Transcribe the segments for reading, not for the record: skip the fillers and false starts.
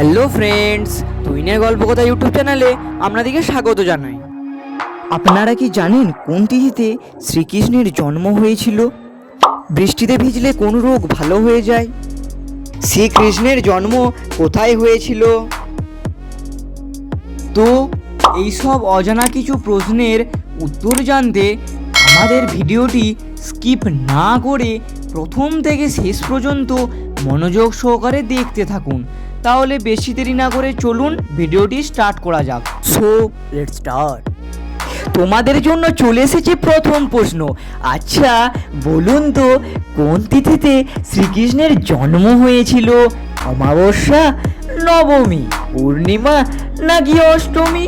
Hello friends, তুইনের গল্প কথা YouTube চ্যানেলে আপনাদেরকে স্বাগত জানাই। আপনারা কি জানেন কোন তিথিতে শ্রীকৃষ্ণের জন্ম হয়েছিল? বৃষ্টিতে ভিজলে কোন রোগ ভালো হয়ে যায়? শ্রীকৃষ্ণের জন্ম কোথায় হয়েছিল? তো এইসব অজানা কিছু প্রশ্নের উত্তর জানতে আমাদের ভিডিওটি স্কিপ না করে প্রথম থেকে শেষ পর্যন্ত মনোযোগ সহকারে দেখতে থাকুন। তাহলে বেশি দেরি না করে চলুন ভিডিওটি স্টার্ট করা যাক। So let's start. তোমাদের জন্য চলে এসেছে প্রথম প্রশ্ন। আচ্ছা বলুন তো, কোন তিথিতে শ্রীকৃষ্ণের জন্ম হয়েছিল? অমাবস্যা, নবমী, পূর্ণিমা নাকি অষ্টমী?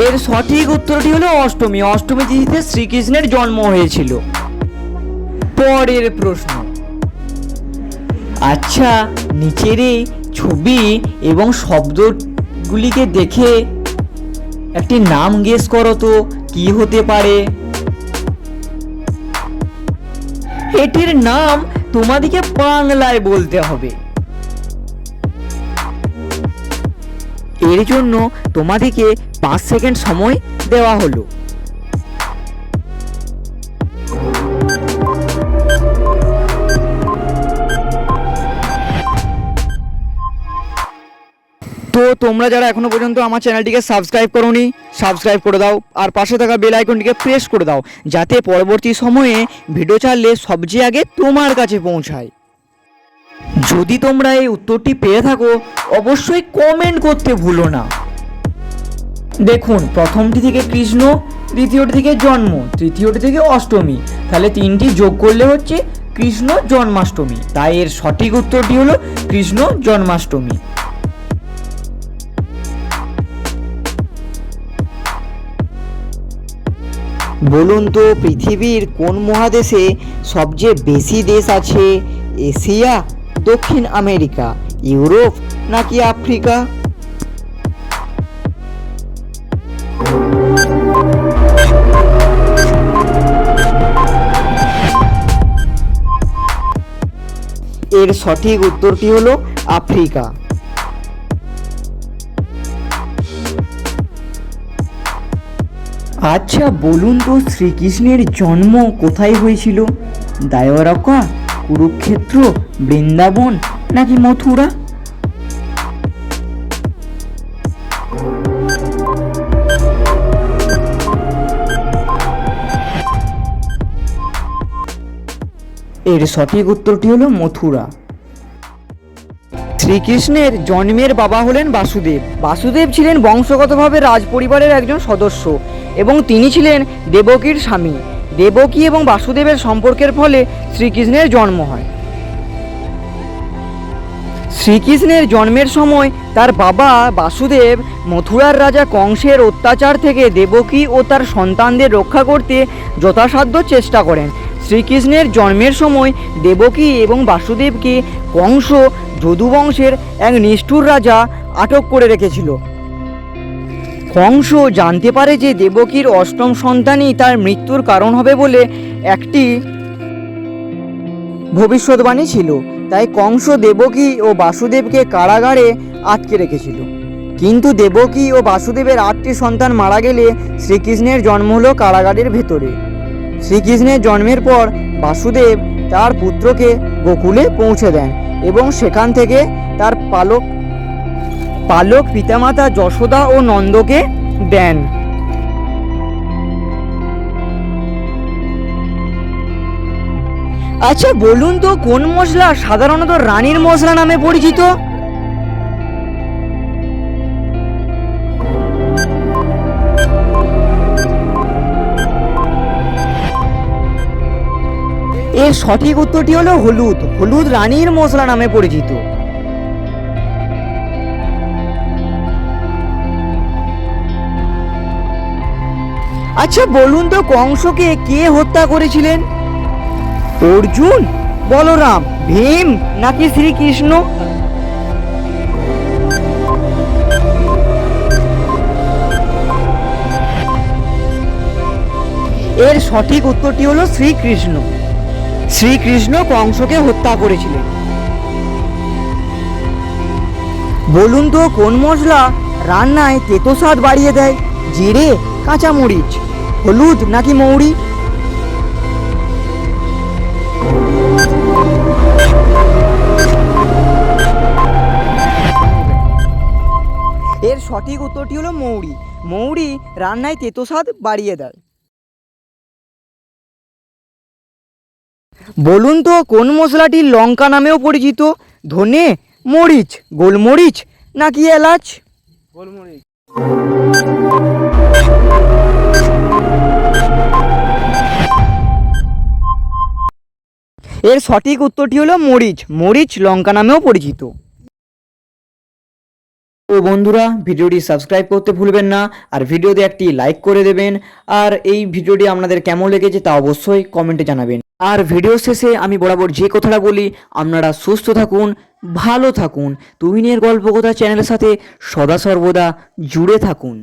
এর সঠিক উত্তরটি হলো অষ্টমী। অষ্টমী তিথিতে শ্রীকৃষ্ণের জন্ম হয়েছিল। পরের প্রশ্ন। আচ্ছা নিচের এই ছবি এবং শব্দগুলিকে দেখে একটি নাম গেস করো তো, কি হতে পারে? এটির নাম তোমাদেরকে বাংলায় বলতে হবে। এর জন্য তোমাদেরকে 5 সেকেন্ড সময় দেওয়া হলো। তো তোমরা যারা এখনো পর্যন্ত আমার চ্যানেলটিকে সাবস্ক্রাইব করোনি, সাবস্ক্রাইব করে দাও আর পাশে থাকা বেল আইকনটিকে প্রেস করে দাও, যাতে পরবর্তী সময়ে ভিডিও ছাড়লে সবচেয়ে আগে তোমার কাছে পৌঁছায়। যদি তোমরা এই উত্তরটি পেয়ে থাকো অবশ্যই কমেন্ট করতে ভুলো না। দেখুন, প্রথমটি থেকে কৃষ্ণ, দ্বিতীয়টি থেকে জন্ম, তৃতীয়টি থেকে অষ্টমী, তাহলে তিনটি যোগ করলে হচ্ছে কৃষ্ণ জন্মাষ্টমী। তাই এর সঠিক উত্তরটি হলো কৃষ্ণ জন্মাষ্টমী। বলুন তো, পৃথিবীর কোন মহাদেশে সবচেয়ে বেশি দেশ আছে? এশিয়া, দক্ষিণ আমেরিকা, ইউরোপ নাকি আফ্রিকা? এর সঠিক উত্তরটি হলো আফ্রিকা। আচ্ছা বলুন তো, শ্রীকৃষ্ণের জন্ম কোথায় হয়েছিল? দ্বারকা, কুরুক্ষেত্র, বৃন্দাবন নাকি মথুরা? এর সঠিক উত্তরটি হলো মথুরা। শ্রীকৃষ্ণের জন্মের বাবা হলেন বাসুদেব। বাসুদেব ছিলেন বংশগতভাবে রাজ পরিবারের একজন সদস্য এবং তিনি ছিলেন দেবকীর স্বামী। দেবকী এবং বাসুদেবের সম্পর্কের ফলে শ্রীকৃষ্ণের জন্ম হয়। শ্রীকৃষ্ণের জন্মের সময় তার বাবা বাসুদেব মথুরার রাজা কংসের অত্যাচার থেকে দেবকী ও তার সন্তানদের রক্ষা করতে যথাসাধ্য চেষ্টা করেন। শ্রীকৃষ্ণের জন্মের সময় দেবকী এবং বাসুদেবকে কংস যদুবংশের এক নিষ্ঠুর রাজা আটক করে রেখেছিল। কংস জানতে পারে যে দেবকীর অষ্টম সন্তানই তার মৃত্যুর কারণ হবে বলে একটি ভবিষ্যৎবাণী ছিল। তাই কংস দেবকী ও বাসুদেবকে কারাগারে আটকে রেখেছিল। কিন্তু দেবকী ও বাসুদেবের 8টি সন্তান মারা গেলে শ্রীকৃষ্ণের জন্ম হলো কারাগারের ভেতরে। শ্রীকৃষ্ণের জন্মের পর বাসুদেব তার পুত্রকে গোকুলে পৌঁছে দেন এবং সেখান থেকে তার পালক পিতামাতা যশোদা ও নন্দকে দেন। আচ্ছা বলুন তো, কোন মশলা সাধারণত রানীর মশলা নামে পরিচিত? এর সঠিক উত্তরটি হলো হলুদ। হলুদ রানীর মশলা নামে পরিচিত। আচ্ছা বলুন তো, কংসকে কে হত্যা করেছিলেন? অর্জুন, বলরাম, ভীম নাকি শ্রীকৃষ্ণ? এর সঠিক উত্তরটি হলো শ্রীকৃষ্ণ। শ্রীকৃষ্ণ কংসকে হত্যা করেছিলেন। বলুন তো কোন মশলা রান্নায় তেতো স্বাদ বাড়িয়ে দেয়? জিরে, কাঁচামরিচ, হলুদ নাকি মৌরি? এর সঠিক উত্তরটি হলো মৌরি। মৌরি রান্নায় তেতো স্বাদ বাড়িয়ে দেয়। বলুন তো কোন মশলাটি লঙ্কা নামেও পরিচিত? ধনে, মরিচ, গোলমরিচ নাকি এলাচ? গোলমরিচ। এর সঠিক উত্তরটি হলো মরিচ। মরিচ লঙ্কা নামেও পরিচিত। তো বন্ধুরা, ভিডিওটি সাবস্ক্রাইব করতে ভুলবেন না, আর ভিডিওতে একটি লাইক করে দেবেন। আর এই ভিডিওটি আপনাদের কেমন লেগেছে তা অবশ্যই কমেন্টে জানাবেন। আর ভিডিও শেষে আমি বরাবর যে কথাটা বলি, আপনারা সুস্থ থাকুন, ভালো থাকুন, তুহিনের গল্পকথা চ্যানেলের সাথে সদা সর্বদা জুড়ে থাকুন।